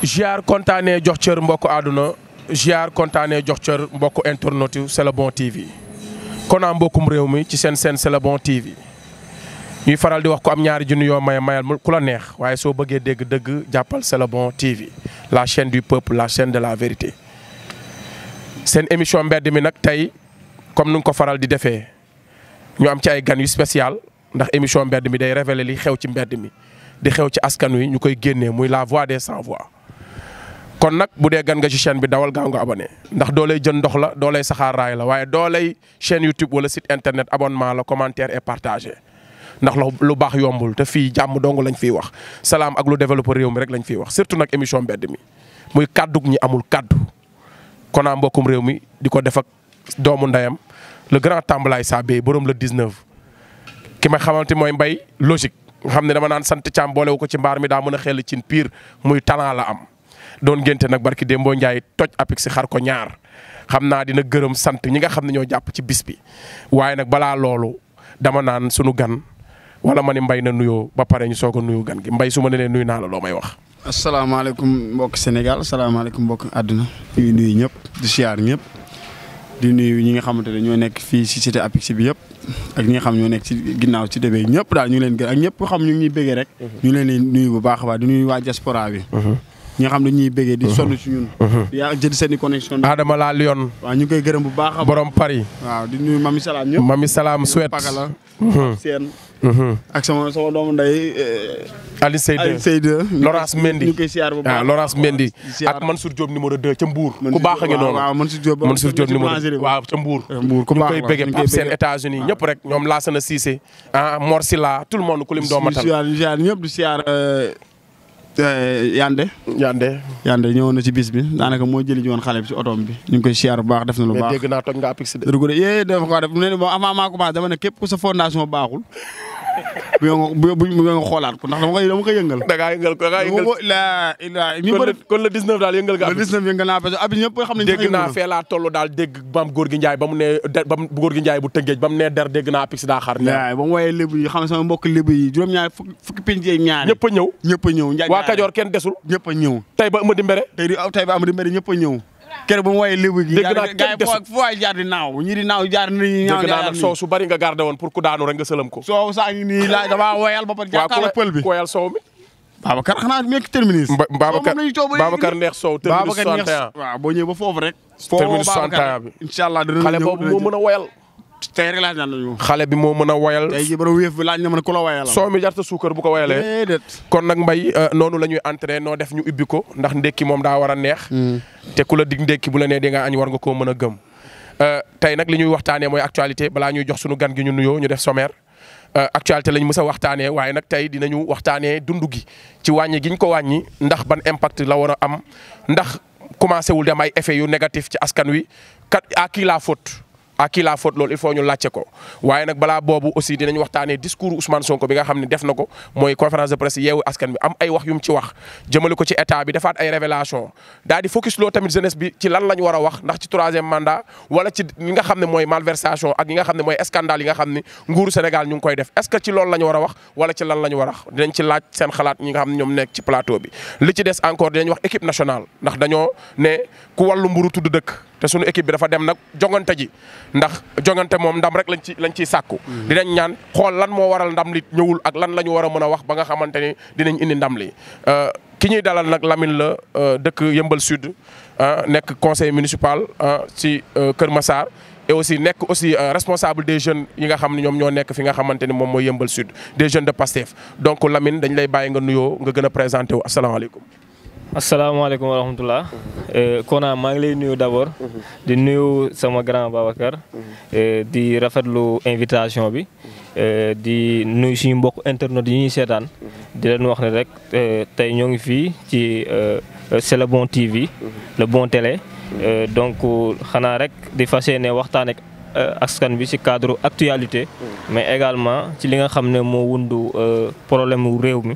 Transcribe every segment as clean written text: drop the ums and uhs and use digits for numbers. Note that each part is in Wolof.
ziar kontaanee jox cër mbokku àdduna ziar kontaanee jox cër mbokku internet yu C'est le bon TV kon mbokkum réew mi ci seen C'est le bon TV ñuy faral di wax ko am ñaari junni yoo mayal ku la neex waaye soo bëggee dégg dëgg jàppal C'est le bon TV la chaîne du peuple la chaîne de la vérité. seen émission mbedd mi nag tey comme nu nga ko faral di defee ñu am ci ay gan yu spécial ndax émission mbedd mi day révéler li xew ci mbedd mi di xew ci askan wi ñu koy génnee muy la voix des sans voix. kon nag bu dee gan nga ci chaîne bi dawal gaaw nga abonné ndax doo lay jën ndox la doo lay saxaar raay la waaye doo lay chaîne YouTube wala site internet abonnement la commentaire et partagé ndax lu baax yombul te fii jàmm dong lañ fiy wax salaam ak lu développé réew mi rek lañ fiy wax surtout nag émission mbedd mi muy kaddu ñi amul kaddu kon mbokkum réew mi di ko def ak doomu ndeyam le grand Tambalaay Sabé borom le 19 ki ma xamante mooy mbay logique nga xam ne dama naan sant Thiam boolewu ko ci mbaar mi daa mën a xel ci pire muy talent la am. doon ngénte nag barki Dembo Ndiaye toj apix si xar ko ñaar xam naa dina gërëm sant ñi nga xam ne ñoo jàpp ci bis bi waaye nag balaa loolu dama naan sunu gan wala ma ni mbay na nuyoo ba pare ñu soog a nuyu gan gi mbay su ma ne leen nuyu naa la loo may wax. asalaamaaleykum mbokk Sénégal asalaamaaleykum mbokk àdduna ñu nuyu ñëpp di siyaar ñëpp di nuyu ñi nga xamante ne ñoo nekk fii si cité apix bi yëpp ak ñi nga xam ñoo nekk ci ginnaaw cité bi ñëpp daal ñu leen gën ak ñëpp xam ñu ngi ñuy bëggee rek. ñu leen di nuyu bu baax a baax di nuyu waa diaspora bi. ñi nga xam ne ñuy bëggee di sonn ci ñun. yaa jël seen i connexion. Adama laa Lyon. waaw ñu ngi koy gërëm bu baax a borom Paris. waaw di nuyu Mami Salam ñëpp. Mami Salam Suède. Pakala. Seen. ak sama doomu ndey. Aliou Seyde Laurence Mendy ñu koy siyaar bu baax Laurence Mendy ak Mansour Diop numéro 2 ca Mbour. ku baax a ngi noonu waaw Mansour Diop numéro waaw ca Mbour. ku baax ñu koy bëggee Pape Sène États-Unis ñëpp rek ñoom Lassana Cissé Mor Silla tout le monde ku lim doo matal. di siyaar ñëpp di siyaar Yande ñëwoon na ci bis bi daanaka moo jëli ji woon xale bi ci otoom bi ñu ngi koy siyaar bu baax def na lu baax. mais dégg naa toj nga apix de. dëgg la dafa ko def mu ne bon avant maa commencé dama ne képp ku sa fondation baaxul bu nga xoolaat ko ndax dama koy yëngal. da ngaa yëngal kon le 19 daal yëngal nga. le 19 yëngal naa parce que abi ñëpp xam nañu. dégg naa fee laa toll daal dégg bam góor gi Njaay ba mu ne góor gi Njaay bu tëngeej ba mu ne der dégg naa apix daa xar. waaw ba mu woowee lébu yi xam ne sama mbokk lébu yi juróom-ñaar fukki penc ak ñaar. ñëpp a ñëw. Njaay waa Kajoor kenn desul. ñëpp a ñëw. tey ba Amady Mbere. tey ba Amady Mbere ñëpp a ñëw. keroog ba mu woowee lébu gi. dégg naa kenn desul fu waay jaar di naaw ñii di naaw jaar nañu ñaaw. dégg naa nag soow su bari nga gardé woon pour ku daanu rek nga sëlam ko. soow saa ngi nii laaj damaa woyal ba pare jàkkaarloo pël bi. ku woyal soow mi. Babacar xanaa nekk terminus. Babacar neex soow terminus 61. waaw boo ñëwee ba foofu rek. terminus 61 bi incha allah dina xale boobu moo mën a woyal. tey rek laaj nañu. xale bi moo mën a woyal. tey jii ba wéef bi laaj na ma ne ku la woyal. soow mi jarta suukar bu ko woyalee. déedéet. kon nag mbay noonu la ñuy entraîné noo def ñu ubbi ko ndax ndekki moom daa war a neex. te ku la dig ndekki bu la nee di nga añ war nga koo mën a gëm. tey nag li ñuy waxtaanee mooy actualité balaa ñuy jox suñu gan gi ñu nuyoo ñu def sommaire. actualité lañ mës a waxtaanee waaye nag tey dinañu waxtaanee dundu gi ci wàññi gi ñu ko wàññi ndax ban impact la war a am ndax commencé wul dem ay effets yu négatif ci askan wi kat à qui la faute. à qui la faute loolu il faut ñu laajte ko waaye nag balaa boobu aussi dinañ waxtaanee discours Ousmane Sonko bi nga xam ne def na ko mooy conférence de presse yeewu askan bi am ay wax yu mu ci wax jëmale ko ci état bi defaat ay révélation daal di focus loo tamit jeunesse bi ci lan la ñu war a wax ndax ci 3e mandat wala ci li nga xam ne mooy malversation ak yi nga xam ne mooy scandale yi nga xam ne nguuru Sénégal ñu ngi koy def est-ce que ci loolu la ñu war a wax wala ci lan la ñu war a wax dinañ ci laaj seen xalaat ñi nga xam ne ñoom nekk ci plateau bi li ci des encore dinañ wax équipe nationale ndax dañoo ne ku wàllu mburu tudd dëkk te suñu équipe bi dafa dem nag jongante ji ndax jongante moom ndam rek lañ ciy sàkku dinañ ñaan xool lan moo waral ndam li ñëwul ak lan la ñu war a mën a wax ba nga xamante ni dinañ indi ndam li ki ñuy dalal nag Lamine la dëkk Yeumbeul Sud nekk conseil municipal ci Kër Massar et aussi nekk aussi responsable des jeunes yi nga xam ne ñoom ñoo nekk fi nga xamante ni moom mooy Yeumbeul Sud des jeunes de Pastef donc Lamine dañ lay bàyyi nga nuyoo nga gën a présenté wu asalaamaaleykum. asalaamaaleykum wa rahmatulah. Kona maa ngi lay nuyu d'abord. di nuyu sama grand Babacar. di rafetlu invitation bi. di nuyu suñu mbokk internet yi ñuy seetaan. di leen wax ne rek tey ñoo ngi fii ci C'est le bon TV. le bon télé. donc xanaa rek di fas yéene waxtaan ak askan bi ci cadre actualité mais également ci li nga xam ne moo wundu problème wu réew mi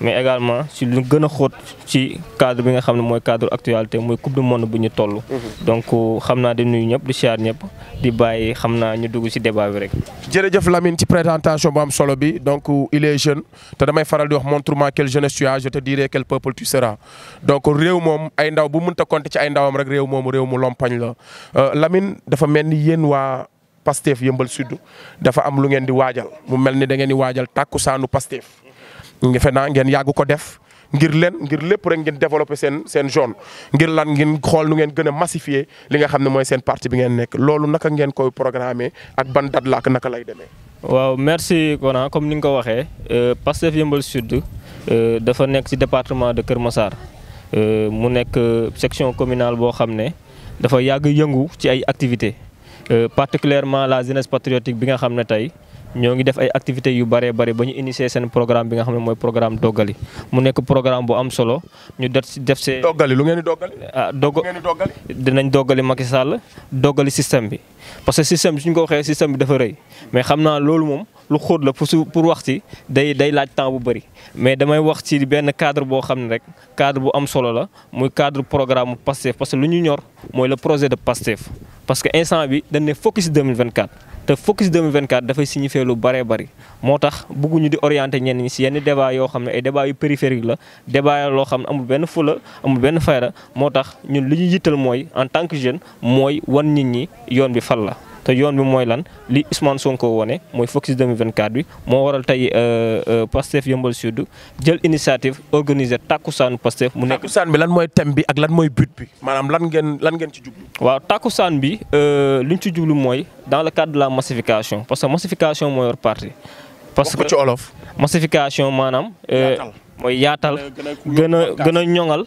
mais également ci lu gën a xóot ci cadre bi nga xam ne mooy cadre actualité mooy coupe du monde bu ñu toll donc xam naa di nuyu ñëpp di siyaar ñëpp di bàyyi xam naa ñu dugg ci débat bi rek. jërëjëf Lamine ci présentation bu am solo bi donc il est jeune te damay faral di wax montre-moi quelle jeunesse tu as je te dirai quel peuple tu seras donc réew moom ay ndaw bu mënta compter ci ay ndawam rek réew moomu réew mu lompañ la Lamine dafa mel ni yéen waa Pastef Yeumbeul Sud dafa am lu ngeen di waajal mu mel ni da ngeen di waajal tàkkusaanu Pastef ngefe naa ngeen yàgg ko def ngir lépp rek ngeen développer seen zone ngir lan ngeen xool nu ngeen gën a massifier li nga xam ne mooy seen parti bi ngeen nekk loolu naka ngeen koy programmer ak ban date la ak naka lay demee. waaw merci Kona comme ni nga ko waxee Pastef Yeumbeul Sud dafa nekk ci département de Kër Massar mu nekk section communale boo xam ne dafa yàgg yëngu ci ay activités particulièrement la jeunesse patriotique bi nga xam ne tey ñoo ngi def ay activités yu bëree bëri ba ñu initier seen programme bi nga xam ne mooy programme Doggali mu nekk programme bu am solo ñu def see. Doggali lu ngeen di doggali. Dinañ doggali Macky Sall doggali système bi parce que système bi suñ ko waxee système bi dafa rëy mais xam naa loolu moom lu xóot la pour wax ci day laaj temps bu bëri mais damay wax ci benn cadre boo xam ne rek cadre bu am solo la muy cadre programme Pastef parce que lu ñu ñor mooy le projet de Pastef parce que instant bi dañ ne focus 2024. te focus 2024 dafay signifier lu bëree bëri moo tax bëgguñu di orienter ñenn ñi si yenn débat yoo xam ne ay débat yu périphérique la débat loo xam ne amul benn fula amul benn fayda moo tax ñun li ñu yittal mooy en tant que jeune mooy wan nit ñi yoon bi fal la te yoon bi mooy lan li Ousmane Sonko wone mooy focus 2024 bi moo waral tey Pastef Yeumbeul Sud jël initiative organiser takkusaanu Pastef mu nekk. takkusaan bi lan mooy thème bi ak lan mooy but bi maanaam lan ngeen ci jublu. waaw takkusaan bi li ñu ci jublu mooy dans le cadre de la massification parce que massification mooy yor parti. parce que ci olof. massification maanaam. mooy yaatal gën a ñoŋal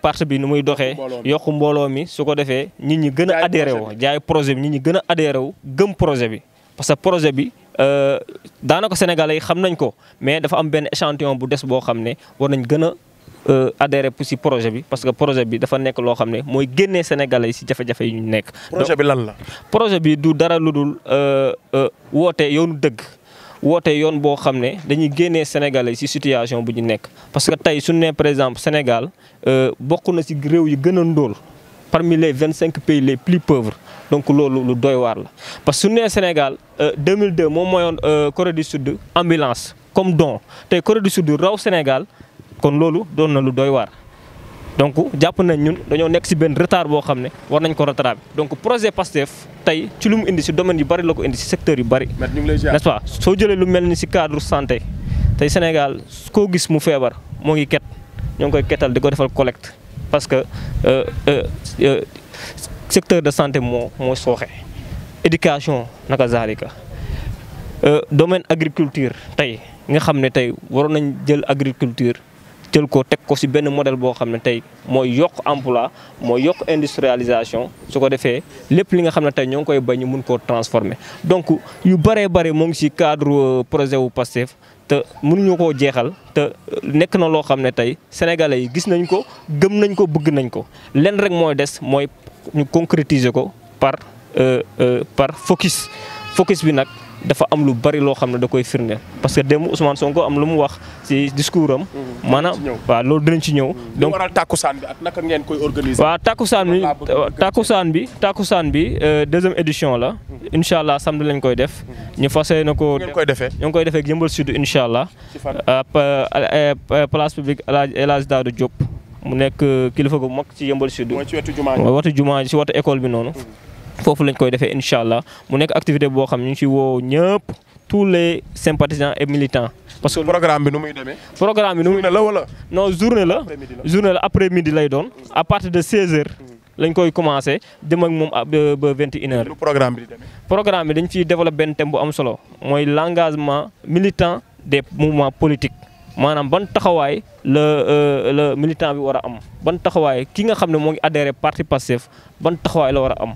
parti bi nu muy doxee yokku mbooloo mi su ko defee nit ñi gën a adhéré wu jaay projet bi nit ñi gën a adhéré wu gëm projet bi parce que projet bi daanaka sénégalais yi xam nañ ko mais dafa am benn échantillon bu des boo xam ne war nañ gën a adhéré ci projet bi parce que projet bi dafa nekk loo xam ne mooy génnee sénégalais yi ci jafe-jafe yi ñu nekk. projet bi lan la. projet bi du dara lu dul woote yoonu dëgg. woote yoon boo xam ne dañuy génnee Sénégalais ci situation bu ñu nekk parce que tey suñu nee par exemple Sénégal bokk na ci réew yi gën a ndóol parmi les 25 pays les plus pauvres donc loolu lu doy waar la. parce que suñu nee Sénégal 2002 moom mooyoon Corée du Sud ambulance comme don tey Corée du Sud raw Sénégal kon loolu doon na lu doy waar. donc jàpp nañ ñun dañoo nekk ci benn retard boo xam ne war nañ ko rattraper donc projet Pastef tey ci lu mu indi ci domaine yu bari la ko indi ci secteur yu bari. n'est-ce pas soo jëlee lu mel ni ci cadre santé tey Sénégal koo gis mu feebar moo ngi ket ñoo ngi koy ketal di ko defal collecte parce que secteur de santé moo sooxe. éducation naka zaalika domaine agriculture tey nga xam ne tey waroon nañ jël agriculture. jël ko teg ko ci benn modèle boo xam ne tey mooy yokk emploi mooy yokk industrialisation su ko defee lépp li nga xam ne tey ñoo ngi koy bañ ñu mun koo transformer donc yu bëree bëri moo ngi ci cadre projet wu Pastef te mënuñu koo jeexal te nekk na loo xam ne tey sénégalais yi gis nañ ko gëm nañ ko bëgg nañ ko lenn rek mooy des mooy ñu concrétiser ko par focus bi nag dafa am lu bari loo xam ne da koy firndeel parce que démb Ousmane Sonko am lu mu wax ci discours am. maanaam waaw loolu dinañ ci ñëw. donc waral takkusaan bi ak naka ngeen koy organiser. waaw takkusaan bi deuxième édition la. incha allah samedi lañ koy def. ñu fas yéene ko. ngeen koy defee ñu ngi koy defee ak Yeumbeul Sud incha allah. place publique El Hadj Daouda Diop. mu nekk kilifa gu mag ci Yeumbeul Sud. mooy ci wetu jumaa ji ci wetu école bi noonu. foofu lañ koy defee incha allah mu nekk activité boo xam ñu ngi ci woo ñëpp tous les sympathisants et militants. parce que programme bi nu muy demee. programme bi nu muy journée la wala. non journée la après midi lay doon. à partir de 16h. lañ koy commencé dem ak moom ba 21h. lu programme bi di demee. programme bi dañ ciy développé benn thème bu am solo mooy l'engagement militant des mouvements politiques. maanaam ban taxawaay la militant bi war a am ban taxawaay ki nga xam ne moo ngi adhéré parti Pastef ban taxawaay la war a am.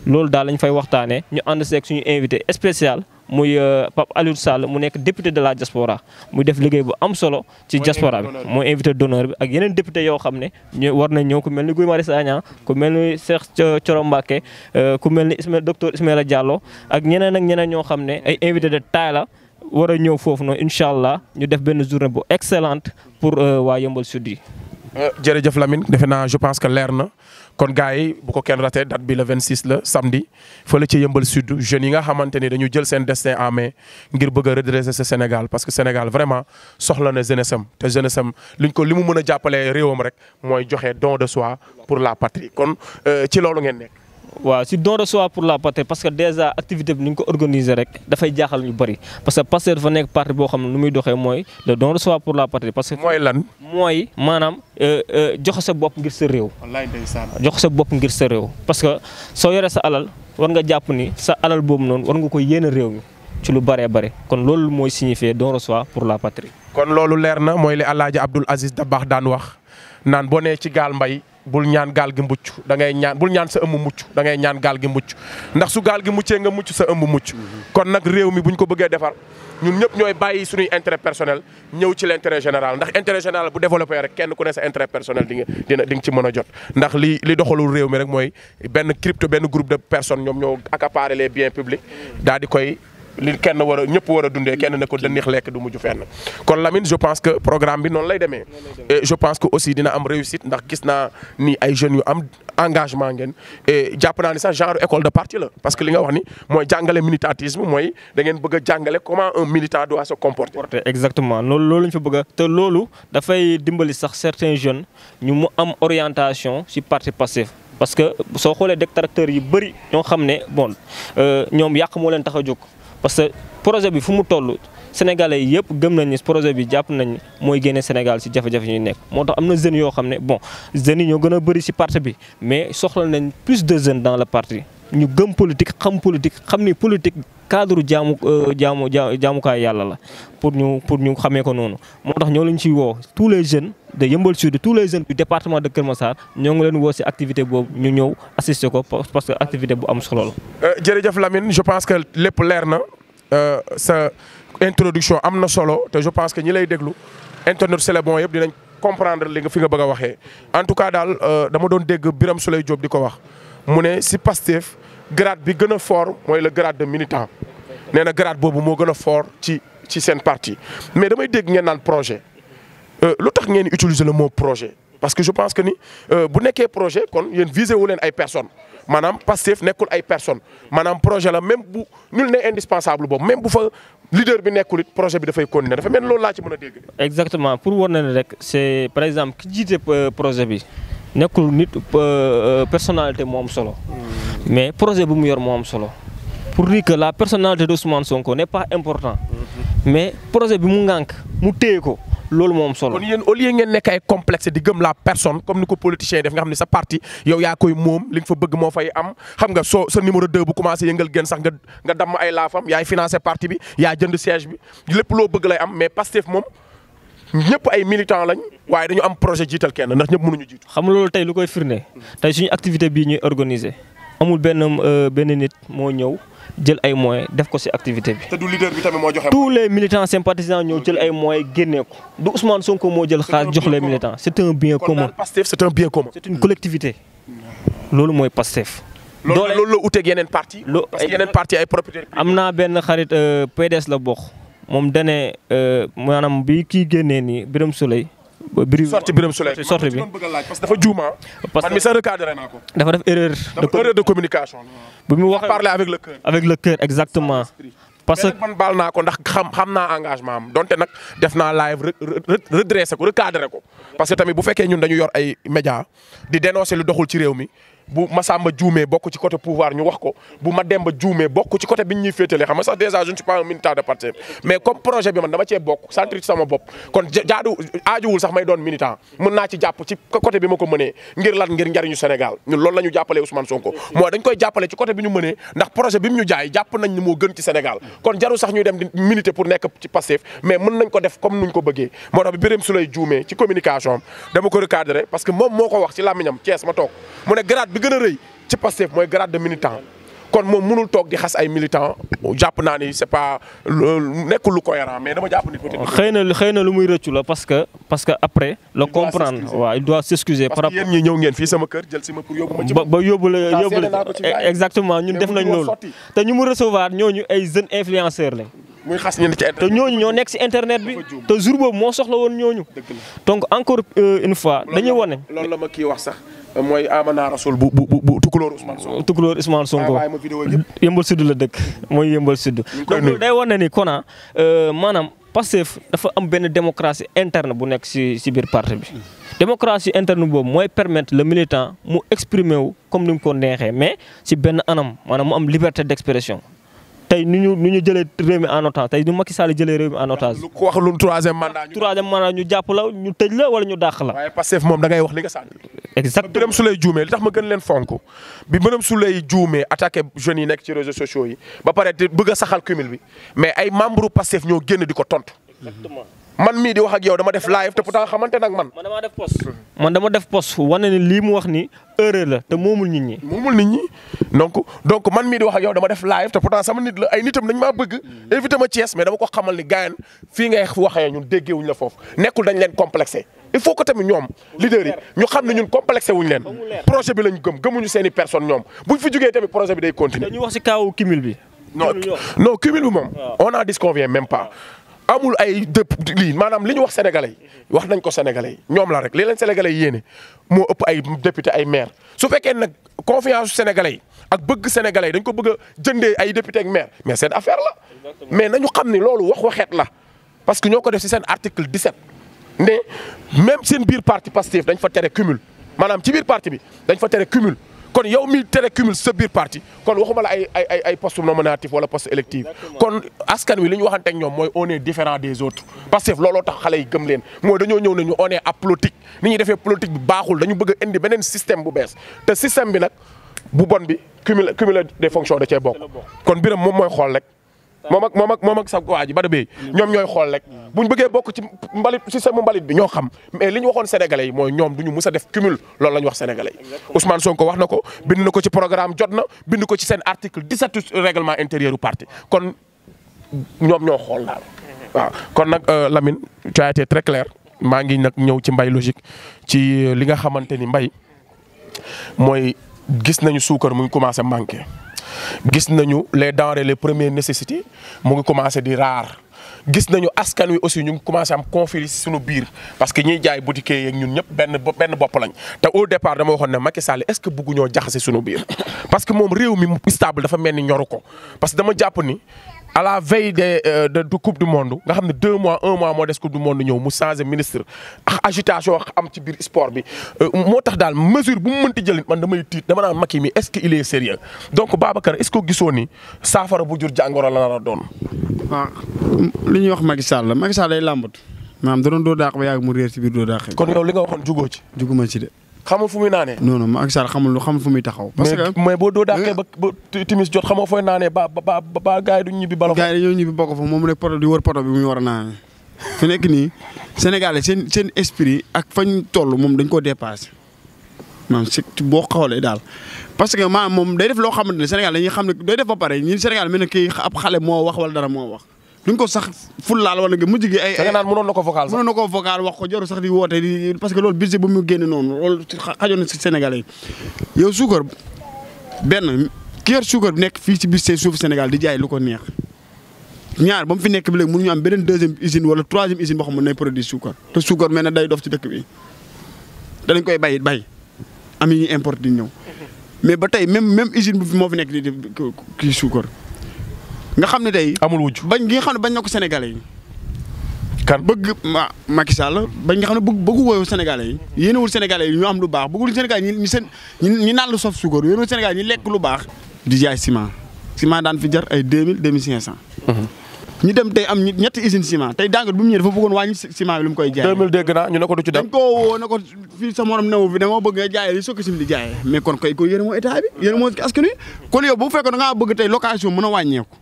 loolu daal lañ fay waxtaanee ñu ànd seeg suñu invité spécial muy Pape Aliou Sall mu nekk député de la diaspora muy def liggéey bu am solo ci diaspora bi mooy invité d'honneur bi ak yeneen député yoo xam ne ñu war nañ ñëw ku mel ni Guy Marius Sagna ku mel ni Cheikh Thioro Mbacké ku mel ni docteur Ismaïla Diallo ak ñeneen ñoo xam ne ay invité de taille la war a ñëw foofu noonu incha allah ñu def benn journée bu excellente pour waa Yeumbeul Sud yi. jërëjëf Lamine defe naa je pense que leer na kon gars yi bu ko kenn raté date bi le 26 la samedi fële ci Yeumbeul Sud jeunes yi nga xamante ni dañu jël seen destin en main ngir bëgg a redresser ce Sénégal parce que Sénégal vraiment soxla na jeunesse am te jeunesse am li mu mën a jàppalee réewam rek mooy joxe don de soi pour la patrie kon ci loolu ngeen nekk. waaw si don de soi pour la patrie parce que déjà activité bi ni ñu ko organiser rek dafay jaaxal ñu bëri parce que Pastef dafa nekk parti boo xam ne nu muy doxee mooy le don de soi pour la patrie. parce que mooy lan. mooy maanaam joxe sa bopp ngir sa réew. wallaay ndeysaan. joxe sa bopp ngir sa réew parce que soo yoree sa alal war nga jàpp ni sa alal boobu noonu war nga ko yéene réew mi ci lu bëree bëri kon loolu mooy signifier don de soi pour la patrie. kon loolu leer na mooy li El Hadj Abdoul Aziz Dabakh daan wax naan boo nee ci gaal mbay. bul ñaan gaal gi mucc da ngay ñaan bul ñaan sa ëmb mucc da ngay ñaan gaal gi mucc ndax su gaal gi muccee nga mucc sa ëmb mucc kon nag réew mi buñ ko bëggee defar ñun ñëpp ñooy bàyyi suñuy intérêt personnel ñëw ci l' intérêt général ndax intérêt général bu développé rek kenn ku ne sa intérêt personnel di nga ci mën a jot ndax li doxalul réew mi rek mooy benn groupe de personnes ñoom ñoo accaparer les biens publics daal di koy li kenn ñëpp war a dundee kenn ne ko dënneex lekk du mujj fenn kon Lamine je pense que programme bi noonu lay demee et je pense que aussi dina am réussite ndax gis naa ni ay jeunes yu am engagement ngeen et jàpp naa ni sax genre école de parti la parce que li nga wax ni mooy jàngale militantisme mooy da ngeen bëgg a jàngale comment un militant doit se comporter. exactement loolu lañ fa bëgg a te loolu dafay dimbali sax certains jeunes ñu mu am orientation ci parti Pastef parce que soo xoolee détracteurs yi bëri ñoo xam ne bon ñoom yàq moo leen tax a jóg. parce que projet bi fu mu toll sénégalais yëpp gëm nañ ni projet bi jàpp nañ mooy génne Sénégal ci jafe-jafe yi nekk moo tax am na jeunes yoo xam ne bon jeunes yi ñoo gën a bëri ci parti bi mais soxla nañ plus de jeunes dans le parti ñu gëm politique xam ni politique cadre jaamukaay yàlla la pour ñu xamee ko noonu moo tax ñoo leen ciy woo tous les jeunes de Yeumbeul Sud tous les jeunes du département de Kër Massar ñoo ngi leen woo ci activité boobu ñu ñëw assister ko parce que activité bu am solo la. jërëjëf Lamine je pense que lépp leer na sa introduction am na solo te je pense que ñi lay déglu internet c'est le bon yëpp dinañ comprendre li nga fi nga bëgg a waxee en tout cas daal dama doon dégg Birame Souleye Diop di ko wax mu ne ci Pastef grade bi gën a fort mooy le grade de militant nee na grade boobu moo gën a fort ci seen parti mais damay dégg ngeen naan projet lu tax ngeen utiliser le mot projet parce que je pense que ni bu nekkee projet kon yéen visé wu leen ay personnes maanaam Pastef nekkul ay personnes maanaam projet la même bu nul n'est indispensable boobu même bu fa leader bi nekkul it projet bi dafay continuer dafa mel loolu laa ci mën a dégg. exactement pour war na ne rek c'est par exemple ki jiite projet bi nekkul nit personnalité moo am solo. mais projet bu mu yor moo am solo pour dire que la personnalité de Ousmane Sonko n'est pas important mais projet bi mu ngànk mu téye ko loolu moo am solo. kon yéen au lieu ngeen nekk ay complexe di gëm la personne comme ni ko politiciens yi def nga xam ne sa parti yow yaa koy moom li nga fa bëgg moo fay am xam nga sa numéro 2 bu commencé yëngal gën sax nga damm ay laafam yaay financé parti bi yaa jënd siège bi lépp loo bëgg lay am mais Pastef moom ñëpp ay militants lañ waaye dañu am projet jiital kenn ndax ñëpp mënuñu jiitu. xam nga loolu tey lu koy firnde tey suñu activité bii ñuy organiser amul benn nit moo ñëw jël ay moyens def ko ci activité bi. te du leader bi tamit moo joxe. tous les militants sympathisants ñoo jël ay moyens génnee ko du Ousmane Sonko moo jël xaalis jox les militants c'est un bien commun. kon Pastef c'est un bien commun. c'est une collectivité loolu mooy Pastef. loolu la uteeg yeneen parti parce que yeneen parti ay propriétaires. am naa benn xarit PDS la bokk moom dane maanaam bi kii génnee nii Birame Souleye. sorti Birame Souleye sorti bi parce que dafa juuma. man mi sax recadré naa ko. dafa def erreur de communication. bu mu wax parler avec le cœur. avec le cœur exactement. parce que man baal naa ko ndax xam naa engagement am donte nag def naa live redressé ko recadré ko. parce que tamit bu fekkee ñun dañu yor ay médias di dénoncer lu doxul ci réew mi bu Massamba juumee bokk ci côté pouvoir ñu wax ko bu Mademba juumee bokk ci côté bi ñuy féetalee xam nga sax déjà je ne suis pas un militant de parti mais comme projet bi man dama cee bokk centre ci sama bopp kon aajuwul sax may doon militant mën naa ci jàpp ci côté bi ma ko mënee ngir njariñu Sénégal ñun loolu la ñu jàppalee Ousmane Sonko mooy dañ koy jàppale ci côté bi ñu mënee ndax projet bi mu ñu jaay jàpp nañ ni moo gën ci Sénégal kon jaru sax ñuy dem di militer pour nekk ci Pastef mais mën nañ ko def comme nuñ ko bëggee moo tax bi Birame Souleye juumee ci communication am dama ko recadrer parce que moom moo ko wax ci làmmiñam Thiès ma toog mu ne grade bi gën a rëy ci Pastef mooy grade de militant kon moom mënul toog di xas ay militants jàpp naa ni c'est pas nekkul lu cohérent mais dama jàpp ni peut-être. xëy na lu muy rëccu la parce que après. le comprendre waaw il doit s'excuser par rapport. parce que yéen ñi ñëw ngeen fii sama kër jël si ma pour yóbbu ma ci. ba yóbbu la exactement ñun def nañ loolu. te ñu mu recevoir ñooñu ay jeunes influenceurs lañ. muy xas ñenn ci internet te ñooñu ñoo nekk si internet bi te jour boobu moo soxla woon ñooñu. donc encore une fois dañuy wane. loolu la ma kii wax sax mooy Amana Rasoul bu Tukulóor Ousmane Sonko. Tukulóor Ousmane Sonko Yëmbal Sud la dëkk mooy Yëmbal Sud. donc day wane ni Kona maanaam Pastef dafa am benn démocratie interne bu nekk si biir parti bi. démocratie interne boobu mooy permettre le militant mu exprimer wu comme ni mu ko neexee mais si benn anam maanaam mu am liberté d'expression. tey nu ñu jëlee réew mi en otage tey nu Macky Sall jëlee réew mi en otage. lu ko wax lu troisième mandat. ñu jàpp la ñu tëj la wala ñu dàq la. waaye Pastef moom da ngay wax li nga sànni. exactement Birame Souleye juumee li tax ma gën leen fonk bi Birame Souleye juumee attaqué jeunes yi nekk ci réseaux sociaux yi ba pare te bëgg a saxal cumul bi mais ay membres Pastef ñoo génn di ko tontu. exactement. man mii di wax ak yow dama def live te pourtant xamante nag man. man dama def post wane ni lii mu wax ni erreur la te moomul nit ñi. moomul nit ñi donc man mii di wax ak yow dama def live te pourtant sama nit la ay nitam dañ maa bëgg. invité ma Thiès mais dama ko xamal ni gaayan fii ngay waxee ñun déggewuñ la foofu nekkul dañ leen complexé. il faut que tamit ñoom leader yi ñu xam ne ñun complexé wuñ leen. projet bi lañ gëmuñu seen i personne ñoom buñ fi jógee tamit projet bi day continuer. dañuy wax ci kaw cumul bi. non cumul bi moom. on n'en disconvient même pas. amul ay lii maanaam li ñu wax sénégalais yi wax nañ ko sénégalais yi ñoom la rek li leen sénégalais yi yéene moo ëpp ay député ay maire su fekkee nag confiance sénégalais yi ak bëgg sénégalais yi dañ ko bëgg a jëndee ay député ak maire mais seen affaire la mais nañu xam ni loolu waxeet la parce que ñoo ko def ci seen article 17 ne même seen biir parti Pastef dañ fa tere cumul maanaam ci biir parti bi dañ fa tere cumul kon yow mi tere cumul sa biir parti kon waxuma la ay poste nominatif wala poste électif kon askan wi li ñu waxante ak ñoom mooy on est différent des autres Pastef looloo tax xale yi gëm leen mooy dañoo ñëw nañu on est apolitique ni ñuy defee politique bi baaxul dañu bëgg a indi beneen système bu bees te système bi nag bu bon bi cumul des fonctions da cee bokk kon Birame moom mooy xool rek moom ak sa waa ji Bada Beye ñoom ñooy xool rek buñ bëggee bokk ci mbalit système mu mbalit bi ñoo xam mais li ñu waxoon sénégalais yi mooy ñoom duñu mus a def cumul loolu la ñu wax sénégalais yi Ousmane Sonko wax na ko bind na ko ci programme jot na bind ko ci seen article 17 règlement intérieur du parti kon ñoom ñoo xool daal waaw kon nag Lamine tu as été très clair maa ngi nag ñëw ci mbay logique ci li nga xamante ni mbay mooy gis nañu suukar mu ngi commencé manqué gis nañu les denrées les premières nécessités mu ngi commencé di raar gis nañu askan wi aussi ñu ngi commencé am conflit suñu biir parce que ñiy jaay boutique yeeg ñun ñëpp benn bopp lañ te au départ dama waxoon ne Macky Sall est-ce que bëgguñoo jaxase suñu biir parce que moom réew mi stable dafa mel ni ñoru ko parce que dama jàpp ni à la veille de coupe du monde nga xam ne 2 mois 1 mois moo des coupe du monde ñëw mu changé ministre agitation am ci biir sport bi moo tax daal mesure bu mu mënti jël man damay tiit dama naan Macky mi est-ce que il est sérieux donc Babacar est-ce que gisoo ni saafara bu jur jàngoro la nar a doon. waaw li ñuy wax Macky Sall day làmbatu maanaam da doon doo daax ba yàgg mu réer ci biir doo daax. kon yow li nga waxoon jugoo ci. juguma ci de. xamul fu muy naanee. non Macky Sall xamul fu muy taxaw. parce que mais boo doo daaxee ba timis jot xamoo fooy naanee ba gars yi duñ ñibbi balo. gars yi dañoo ñibbi bokk fa moom mu nekk poto di wër poto bi muy war a naanee. fi nekk nii Sénégalais seen esprit ak fañ toll moom dañ koo dépassé maanaam si boo xoolee daal. parce que maanaam moom day def loo xamante ne Sénégal dañuy xam ne day def ba pare ñun Sénégal mel ne kii ab xale moo wax wala dara moo wax. duñ ko sax fullaal wala nga mujj gi ay. da nga naan mënoon na ko vocal sax mënoon na ko vocal wax ko jarul sax di woote di parce que loolu budget bu mu génne noonu loolu xajoon na si Sénégalais yi yow suukar benn ki yor suukar bi nekk fii ci biir suufu Sénégal di jaay lu ko neex ñaar ba mu fi nekk bi léegi mënuñu am beneen 2e usine wala 3e usine boo xam ne nay produire suukar te suukar mel ne day dof ci dëkk bi danañ koy bay am yi ñu importe di ñëw mais ba tey même usine bu fi moo fi nekk di kii suukar. nga xam ne tey amul wujj bañ gi nga xam ne bañ na ko Sénégalais yi. kan bëgg Macky Sall bañ nga xam ne bëggu woowu Sénégalais yi. yéenewul Sénégalais yi ñu am lu baax bëggul Sénégal ñi naan lu sof suukar yéenewul Sénégal ñi lekk lu baax. di jaay ciment daan fi jar ay 2000 2500. ñu dem tey am ñetti usine ciment tey Dangote bu mu ñëwee dafa bëggoon wàññi ciment bi lu mu koy jaay. 2000 dégg naa ñu ne ko du ci dem. dañ koo woo ne ko fii sa morom newu fi dama bëgg nga jaayee li sokk sim di jaayee mais kon koy ko yéen moo état bi yéen moo askan wi kon yow bu fekkoon da ngaa bëgg tey location mën a wàññeeku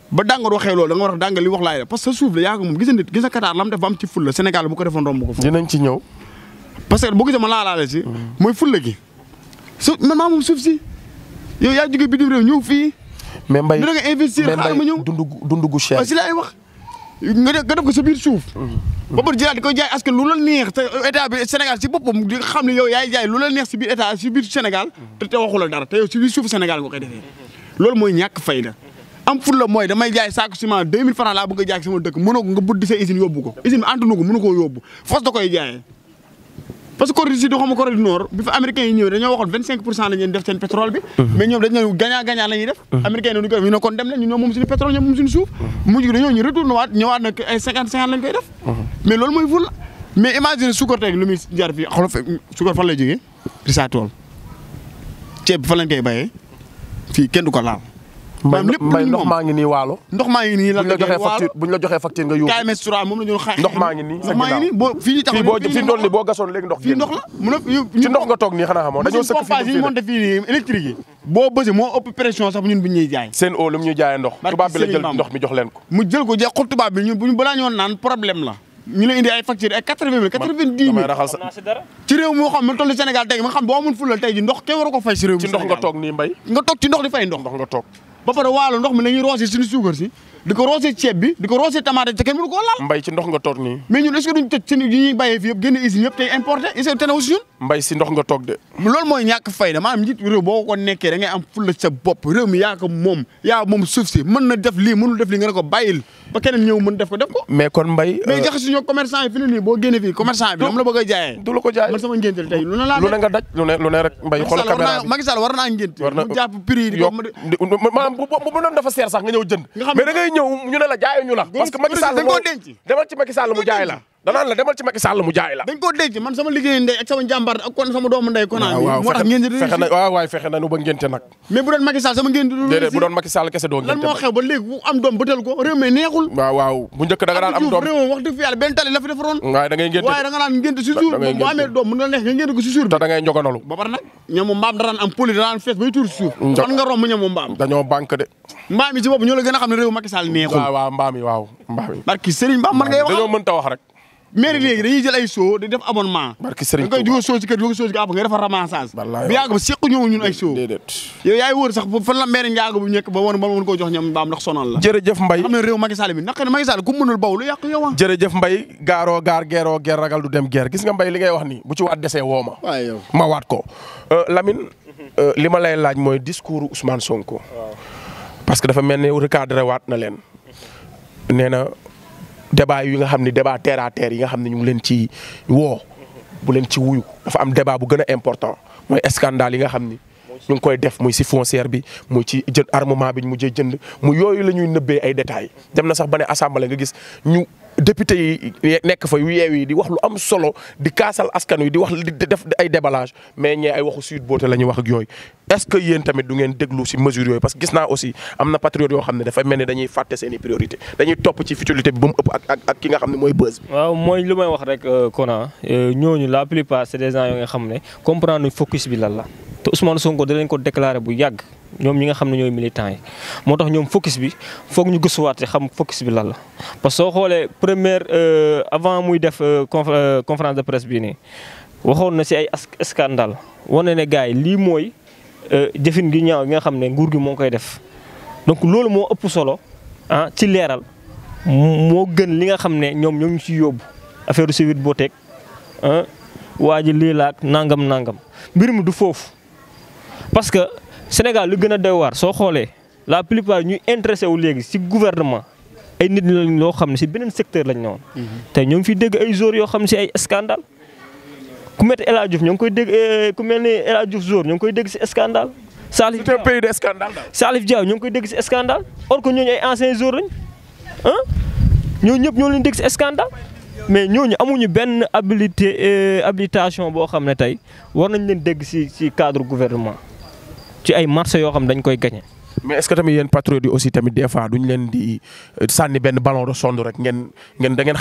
ba Dangote waxee loolu da nga war a Dangote li wax laay def parce que suuf la yaa ko moom gis nga Qatar lam def ba am ci fulla Sénégal bu ko defoon romb ko foofu. dinañ ci ñëw. parce que boo gisee ma laalaale si mooy fulla gi man maa moom suuf si yow yaa jógee bitim réew ñëw fii. mais Mbaye da nga investir xaaral ma ñëw dundu gu cher. si laay wax nga def ko sa biir suuf. ba pare jëlaat di koy jaay askan lu la neex te état bi Sénégal si boppam di xam ne yow yaay jaay lu la neex si biir état si biir Sénégal te waxu la dara te yow si biir suufu Sénégal nga koy defee loolu mooy ñàkk fayda am ful la mooy damay jaay saako ciment 2000 francs laa bëgg a jaay sama dëkk mënoo ko nga buddi sa usine yóbbu ko usine bi antunu ko mënu koo yóbbu fos da koy jaayee parce que Corée du Sud xam nga Corée du Nord bi fa américains yi ñëwee dañoo waxoon 25% la ñuy def seen pétrole bi mais ñoom dañu gagnant la ñuy def américains yi ñu ko def ñu ne kon dem leen ñu ñoom moom suñu pétrole ñoom moom suñu suuf mujj gi dañoo ñu retourné waat ñëwaat nag ay 50-50 lañ koy def mais loolu mooy ful la mais imagine suukar tey lu muy jar fii xoolal suukar fan lay jógee Richard Toll ceeb bi fan lañ koy bayee fii kenn du ko laal Mbaye ndox maa ngi nii waalo. ndox maa ngi nii lan buñ la joxee facture nga yóbbu. KMS 3 moom la ñu doon xaay. ndox maa ngi nii ndox maa ngi nii boo fii ñu taxaw fii doon ni boo gasoon léegi ndox. fii ndox la mun a ci ndox nga toog nii xanaa xamoo dañoo sëkk fii yi monté fii nii électrique yi boo bësee moo ëpp pression sax ñun bu ñuy jaay seen eau lu mu ñuy jaayee ndox tubaab bi la jël ndox mi jox leen ko mu jël ko jeex xul tubaab bi ñun buñu balaa ñoon naan problème la ñu la indi ay facture ay 80 000 90 000 ci réew moo xam ne toll Sénégal tey ma xam boo amoon fulal tey ji ndox kenn war ko fay si réew ci ndox nga toog nii Mbaye nga toog ci ndox di fay ndox nga toog ba pare waalo ndox mi la ñuy roosee suñu suukar si di ko roosee ceeb bi di ko roosee tomate te kenn mënu koo laal Mbaye ci ndox nga toog nii mais ñun est-ce que duñ tëj seen yi ñuy bàyyee fii yëpp génne usine yëpp tey importé est-ce que tene aussi ñun Mbaye si ndox nga toog de loolu mooy ñàkk fayda maanaam njiit réew boo ko nekkee da ngay am fulla sa bopp réew mi yaa ko moom suuf si mën na def lii mënul def lii nga ne ko bàyyil ba keneen ñëw mën def ko mais kon Mbaye mais jax suñu commerçant yi fi ne nii boo génne fii commerçant bi dama la bëgg a jaayee du la ko jaayee man sama ngénte tey lu ne laa lu ne nga daj lu ne rek Mbaye xool caméra bi Macky Sall war naa ngénte mu jàpp prix yi maanaam bu doon dafa seer sax nga ñëw jënd mais da ngay ñëw ñu ne la jaayu ñu la parce que Macky Sall moo demal ci Macky Sall mu jaay la danaan la demal ci Macky Sall mu jaay la dañ koo denc man sama liggéey ndey ak sama njàmbaar ak kon sama doomu ndey ko naa moo tax ngeen fexe na nu ba ngénte nag mais bu doon Macky Sall sama ngénte du déedéet bu doon Macky Sall kese doo ngénte lan moo xew ba léegi ku am doom bëtal ko réew mi neexul waaw bu njëkk da nga daan am doom réew wax dëgg fi yàlla benn tali la fi defaroon waaye da ngay ngénte waaye da nga daan ngénte si jour boo amee doom mën nga neex nga ngénte ko si jour te da ngay njoganalu ba pare nag ñamu mbaam daraan am poli daraan fees bay tuur si suuf fan nga romb ñamu mbaam dañoo banque de mbaam yi ci bopp ñoo la gën a xam ne réew Macky Sall neexul waaw mbaam yi barki Serigne Mbaam man ngay wax dañoo mënta wax rek mairie léegi dañuy jël ay soo di def abonnement barki Serigne da koy dugal soo ci kër dugal soo ci kër nga defar ramassage bi yàgg ba sequ ñëw ñun ay soo yow yaay wóor sax fan la mairie njaago bu nekk ba woon ba mën koo jox ñoom mbaam ndax sonal la jërëjëf Mbaye xam ne réew Macky Sall bi naka ne Macky Sall ku mënul baw lu yàq yow jërëjëf Mbaye gaaroo gaar geeroo geer ragal du dem geer gis nga Mbaye li ngay wax ni bu ci waat desee woo ma ma waat ko Lamine li ma lay laaj mooy discours Ousmane Sonko parce que dafa mel ni recadré waat na leen nee na débat yi nga xam ne débat terre à terre yi nga xam ne ñu ngi leen ci woo bu leen ci wuyu dafa am débat bu gën a important mooy scandale yi nga xam ni ñu ngi koy def muy si foncière bi muy ci jënd armement bi ñu mujjee jënd mu yooyu la ñuy nëbbee ay détails dem na sax ba ne assemblée nga gis ñu député yi nekk fa yu yeew yi di wax lu am solo di kaasal askan wi di wax di def ay déballage mais ñee ay waxu Sweet Beauté la ñuy wax ak yooyu est-ce que yéen tamit du ngeen déglu si mesures yooyu parce que gis naa aussi am na patriote yoo xam ne dafa mel ni dañuy fàtte seen i priorité dañuy topp ci futilité bi ba mu ëpp ak ki nga xam ne mooy buzz bi. waaw mooy lu may wax rek Kona ñooñu la plupart c'est des gens yoo nga xam ne comprendre focus bi lan la te Ousmane Sonko da leen ko déclaré bu yàgg ñoom ñi nga xam ne ñooy militants yi moo tax ñoom focus bi foog ñu gëstuwaat xam focus bi lan la parce que soo xoolee première avant muy def conférence de presse bii nii waxoon na si ay scandale wane ne gars yi lii mooy jëfin gi ñaaw gi nga xam ne nguur gi moo koy def donc loolu moo ëpp solo ci leeral moo gën li nga xam ne ñoom ñoo ngi ci yóbbu affaire Sweet Beauté waa ji lii laak nangam mbir mi du foofu parce que Sénégal lu gën a doy waar soo xoolee la plupart ñuy intéressé wu léegi ci gouvernement ay nit lañ loo xam ne ci beneen secteur lañ ñëwoon. te ñoo ngi fiy dégg ay joueurs yoo xam ne ci ay scandale ku mel ni El Hadj Diouf ñoo ngi koy dégg ku mel ni El Hadj Diouf joueur ñoo ngi koy dégg ci scandale. Salif c'est un pays de scandale daal. Salif Diao ñoo ngi koy dégg ci scandale or que ñooñu ay anciens joueurs lañ ñooñu ñëpp ñoo leen dégg ci scandale mais ñooñu amuñu benn habilitation boo xam ne tey war nañ leen dégg ci cadre gouvernement. ci ay marché yoo xam dañ koy gagné mais est-ce que tamit yéen patriotes yi aussi tamit des fois duñ leen di sànni benn ballon de sonde rek ngeen da ngeen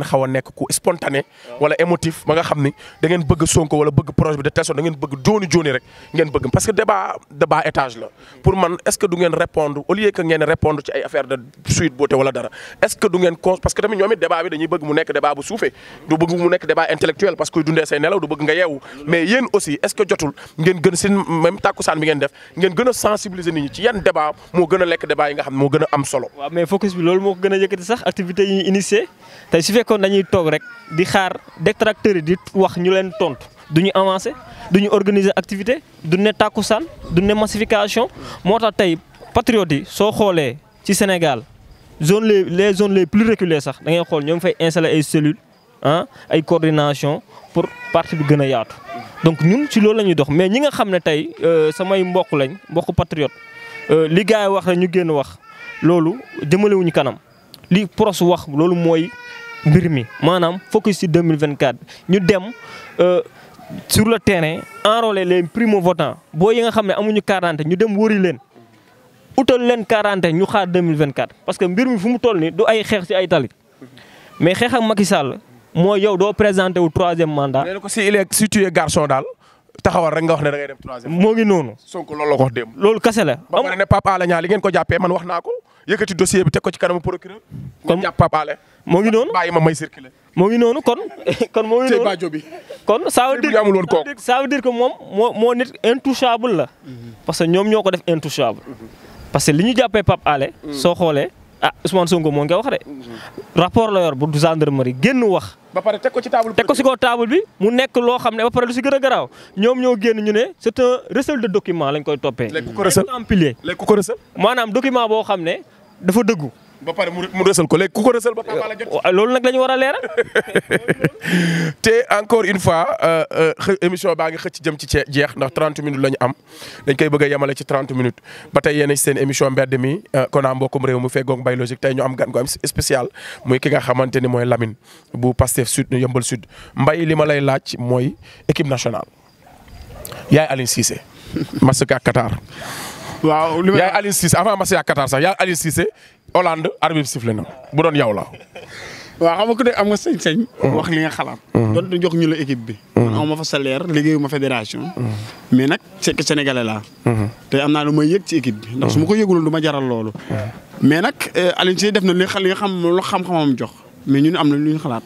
xaw a nekk ku spontané wala émotif ba nga xam ni da ngeen bëgg Sonko wala bëgg projet bi de telle sorte da ngeen bëgg jooni rek ngeen bëgg parce que débat étage la pour man est-ce que du ngeen répondre au lieu que ngeen répondre ci ay affaire de Sweet Beauté wala dara est-ce que du ngeen parce que tamit ñoom it débat bi dañuy bëgg mu nekk débat bu suufee du bëgg mu nekk débat intellectuel parce que dundee say nelaw du bëgg nga yeewu mais yéen aussi est-ce que jotul ngeen gën seen même tàkkusaan bi ngeen def ngeen gën a sensibiliser nit ñi ci yan débat moo gën a lekk débat yi nga xam ne moo gën a am solo. waaw mais focus bi loolu moo ko gën a yëkkati sax activités yi ñu initié tey su fekkoon dañuy toog rek di xaar détracteurs yi di wax ñu leen tontu du ñu avancer du ñu organiser activité du ne tàkkusaan du ne massification moo tax tey patriotes yi soo xoolee ci Sénégal les zones les plus reculées sax da ngay xool ñoo ngi fay installer ay cellules ay coordination pour parti bi gën a yaatu. donc ñun ci loolu la ñuy dox mais ñi nga xam ne tey samay mbokk lañ mbokk patriote li gars yi wax rek ñu génn wax loolu jëmalewuñu kanam li pros wax loolu mooy mbir mi maanaam focus ci 2024 ñu dem sur le terrain enrôler les primo-votants boo yi nga xam ne amuñu carte ñu dem wëri leen utal leen carte ñu xaar 2024 parce que mbir mi fu mu toll nii du ay xeex ci ay tali mais xeex ak Macky Sall mooy yow doo présenté wu 3e mandat. nee na ko si tu es garçon daal taxawal rek nga wax ne da ngay dem 3e. moo ngi noonu. Sonko loolu la ko wax démb. loolu kase la. ba pare ne Pape Alé Niang li ngeen ko jàppee man wax naa ko yëkkati dossier bi teg ko ci kanamu procureur. kon jàpp Pape Alé. moo ngi noonu bàyyi ma may circuler. moo ngi noonu kon moo ngi noonu kon ça veut dire que moom moo nit intouchable la. parce que ñoom ñoo ko def intouchable. parce que li ñu jàppee Pape Alé. soo xoolee. Ousmane Sonko moo ngi koy wax de rapport la yor bu gendarmerie génn wax. ba pare teg ko ci table bi mu nekk loo xam ne ba pare lu si gën a garaaw ñoom ñoo génn ñu ne c'est un recel de document lañ koy toppee. léegi ku ko recel léegi ku ko recel. maanaam document boo xam ne dafa dëggu. ba pare mu recel ko léegi ku ko recel ba Pape Alé jot. loolu nag la ñu war a leeral. te encore une fois émission baa ngi xëcc jëm ci jeex ndax 30 minutes la ñu am dañ koy bëgg a yemale ci 30 minutes ba tey yéen a seen émission mbedd mi kon a mbokkum réew mu feggoog Mbaye Logique tey ñu am gan gu am spécial muy ki nga xamante ni mooy Lamine bu Pastef Sud Yeumbeul Sud Mbaye li ma lay laaj mooy équipe nationale yaay Aliou Cissé match ak Qatar. waaw li yaay Aliou Cissé avant match ak Qatar sax yaay Aliou Cissé Hollande arbitre sifflé na bu doon yow la. waaw xam nga ku ne am nga sañ-sañ. wax li nga xalaat. doon jox ñu la équipe bi. man aw ma fa salaire liggéeyu ma fédération. mais nag c'est que sénégalais laa. te am naa lu may yëg ci équipe bi. ndax su ma ko yëguloon du ma jaral loolu. mais nag Aliou Cissé def na li nga xam lu xam-xamam jox mais ñun am na lu ñu xalaat.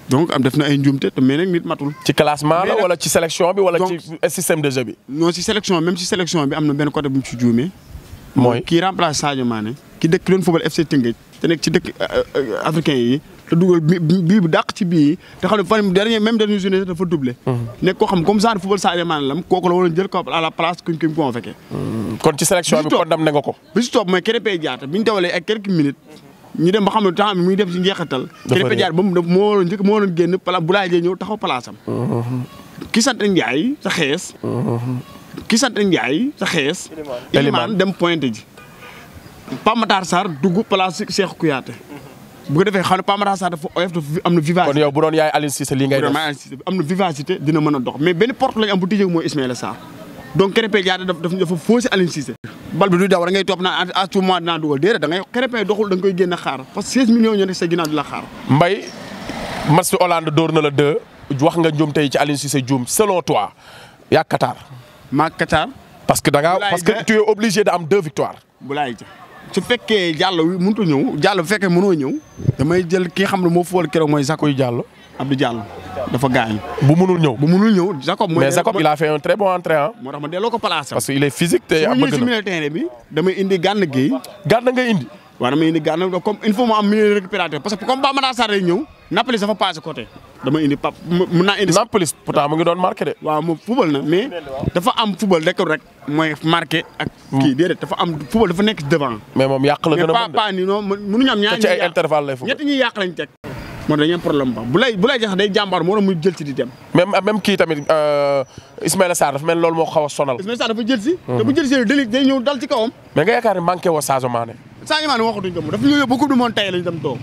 donc def na ay njuumte te mais nag nit matul. ci classement la wala ci sélection bi wala ci système de jeu bi. non ci sélection même ci sélection bi am na benn côté bu mu ci juumee. mooy kii remplace Sadio Mané. ki dëkk doon football FC Teungueth te nekk ci dëkk africain yi te dugal bii bu dàq ci bii te xam ne fan dernière journée dafa doublé. nekk koo xam comme genre football Sadio Mané la kooku la waroon jël ko à la place kuñ ko fekkee. kon ci sélection bi condamné nga ko. bi si topp mooy Krépin Diatta bi ñu dawalee ak quelques minutes ñu dem ba xam ne temps bi muy def ci njeexital. Krépin Diatta ba moo waroon génn Boulaye Dia ñëw taxaw place am. ki sant Ndiaye sa xees. Elimane dem pointe ji. Pape Matar Sarr dugg place Cheikh Kouyaté. bu ko defee xam ne Pape Matar Sarr dafa oyof dafa am na vivacité. kon yow bu doon yaay Aliou Cissé lii ngay def am na vivacité dina mën a dox mais benn porte lañ am bu tijjee mooy Ismaïla Sarr donc Krépin Diatta dafa faussé Aliou Cissé. bal bi du daw da ngay topp naan à tout moment dinaa dugal déedéet da ngay Krépin doxul da nga koy génn xaar parce que 16 millions ñoo nekk sa ginnaaw di la xaar. Mbaye match Hollande dóor na la 2 wax nga njuum tey ci Aliou Cissé juum selon toi yaa Qatar. maa Qatar. parce que tu es obligé de am 2 victoires. Boulaye Dia su fekkee Diallo mënut a ñëw Diallo bu fekkee mënoo ñëw damay jël ki nga xam ne moo fool keroog mooy Jacob Diallo. Abdou Diallo dafa gaañ. bu mënul ñëw. Jacob mais Jacob il a fait un très bon entrée ah. moo tax ma delloo ko place parce que il est physique te bëgg na su ma ñëwee si milieu terrain bi damay indi Gana Gueye. Gana ngay indi. waaw damay indi Gana comme il faut mu am milieu récupérateur parce que comme Pape Matar Sarr day ñëw Nampalys dafa passé côté. damay indi Pape mun naa indi. Nampalys pourtant mu ngi doon marqué de. waaw moom football na mais dafa am football rek mooy marqué ak. kii déedéet dafa am football dafa nekk devant. mais moom yàq la gën a mën mais pas nii non mënuñu am ñaar ci ay intervalle lay ñett ñuy yàq lañ teg. moo tax dañuy am problème ba bu lay jax day jàmbaar moo tax muy jël ci di dem. même kii tamit Ismaïla Sarr dafa mel loolu moo xaw a sonal. Ismaïla Sarr dafa jël si. te bu jël si day ñëw dal ci kawam. mais nga yaakaar ne manqué woo Sadio Mané. Sadio Mané waxatuñ ko moom daf ñu yóbbu coupe du monde tey lañ dem toog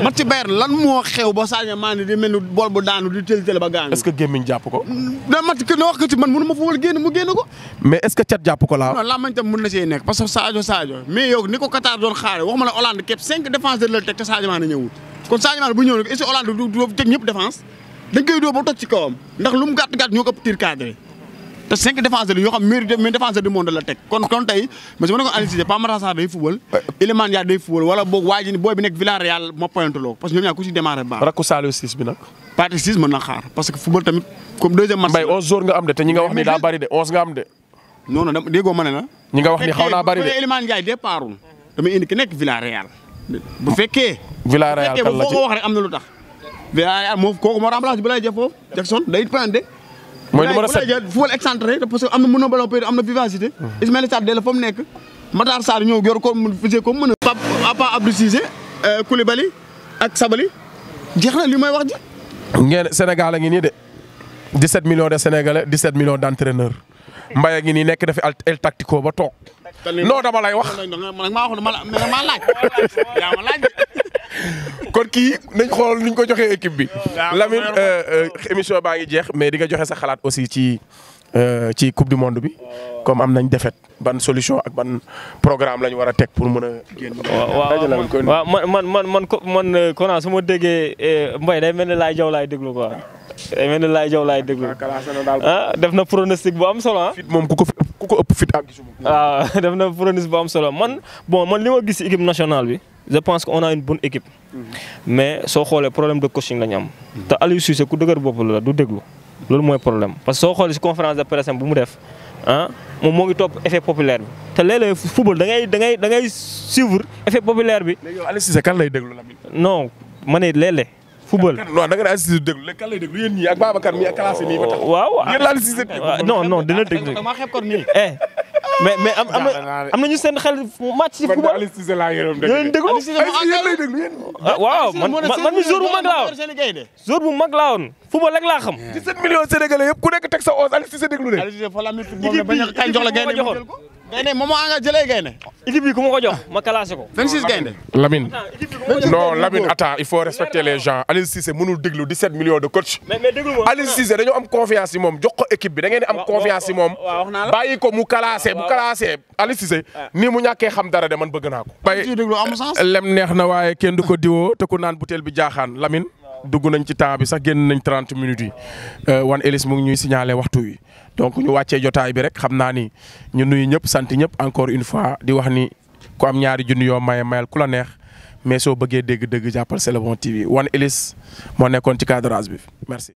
match ci Bayern lan moo xew ba Sadio Mané di mel ni bool bu daanu di tël ba gaañu. est-ce que gémmiñ jàpp ko. da match que ne wax ko ci man mënu ma fa wal génn mu génn ko. mais est-ce que cat jàpp ko laa. non laa mañ tam mën na see nekk parce que Sadio mais yow ni ko Qatar doon xaare wax ma la Hollande képp 5 défenseurs la teg te Sadio Mané ñëwul kon Sadio Mané bu ñëw nag est-ce que Hollande du teg ñëpp défense dañ koy dóor ba toj ci kawam ndax lu mu gàtt ñoo ko tir cadré te 5 défenseurs yoo xam meilleur défenseur du monde la teg kon tey mais su ma ne ko analysé Pape Matar Sarr day football Iliman Ndiaye day football wala boog waa ji booy bi nekk Villarreal ma pointeloo parce que ñoom ñaar ku si démarré baax. rakku Saliou Ciss bi nag. Pathé Ciss mën na xaar parce que football tamit comme deuxième match. Mbaye 11 jours nga am de te ñi nga wax ni daa bari de 11 nga am de. non non déggoo ma ne la. ñi nga wax ni xaw naa bari de. bu fekkee Iliman Ndiaye départul damay indi ki nekk Villarreal. bu fekkee. Villarreal kan la ci boo ko wax rek am na lu tax. Villarreal moom kooku moo remplacé Boulaye Dia foofu Jackson day pointé. mooy numéro 7 Boulaye Dia football excentré parce que am na mën na ballon péri am na vivacité. Ismaïla Sarr de la fa mu nekk. Matar Sarr ñëw yor ko fisee ko mën a. Papa Abdou Cissé Koulibaly ak Sabaly jeex na li may wax ji. ngeen Sénégal a ngi nii de 17 millions de Sénégalais 17 millions d'entraîneurs Mbaye a ngi nii nekk dafi El Tactico ba toog. non dama lay wax. maa laaj yaa ma laaj. kon kii nañ xool nuñ ko joxee équipe bi. Lamine émission baa ngi jeex mais di nga joxe sa xalaat aussi ci coupe du monde bi. comme am nañ défaite ban solution ak ban programme lañ war a teg pour mën a génn. waaw man Kona su ma déggee Mbaye day mel ni Laye Diaw laay déglu quoi. day mel ni Laye Diaw laay déglu. def na pronostic bu am solo ah. fit moom ku ko ëpp fit ak gisuma. waaw def na pronostic bu am solo man li ma gis ci équipe nationale bi. je pense qu'on a une bonne équipe. mais soo xoolee problème de coaching la ñu am. te Aliou Cissé ku dëgër bopp la du déglu. loolu mooy problème parce que soo xoolee ci conférence de presse bu mu def moom moo ngi topp effet populaire bi te léeg-léeg football da ngay suivre effet populaire bi. léegi yow Aliou Cissé kan lay déglu Lamine. non ma ne léeg-léeg football. non da nga ne Aliou Cissé déglu léegi kan lay déglu yéen ñii ak Babacar mii ak classé nii ba tax. waaw yéen la Aliou Cissé déglu. non dina déglu. mais am nañu seen xel match ci football. Aliou Cissé laa yoroon yéen déglu yéen lay déglu yéen. waaw man mi jour bu mag laa woon. jour bu mag laa woon football rek laa xam. 17 millions sénégalais yëpp ku nekk teg sa 11 Aliou Cissé déglu leen. Aliou Cissé fa la mi moom bañ a kañ jox la gaynde mu jël ko. gaynde moom moo nga jëlee gaynde. équipe bi ku ma ko jox ma classé ko. 26 gaynde. Lamine non Lamine attends il faut respecter les gens Aliou Cissé mënul déglu 17 millions de coach. mais déglu ma Aliou Cissé dañoo am confiance ci moom jox ko équipe bi da ngeen di am confiance ci moom. bàyyi ko mu classé bu classé Aliou Cissé nii mu ñàkkee xam dara de man bëgg naa ko. bay lem neex na waaye kenn du ko diwoo te ku naan butéel bi jaaxaan Lamine dugg nañ ci temps bi sax génn nañ 30 minutes yi Wan Elis mu ngi ñuy signaler waxtu wi donc ñu wàccee jotaay bi rek xam naa ni ñu nuyu ñëpp sant ñëpp encore une fois di wax ni ku am ñaari junni yoo mayal ku la neex mais soo bëggee dégg-dëgg jàppal C'est le bon TV Wan Elis moo nekkoon ci cadrage bi merci.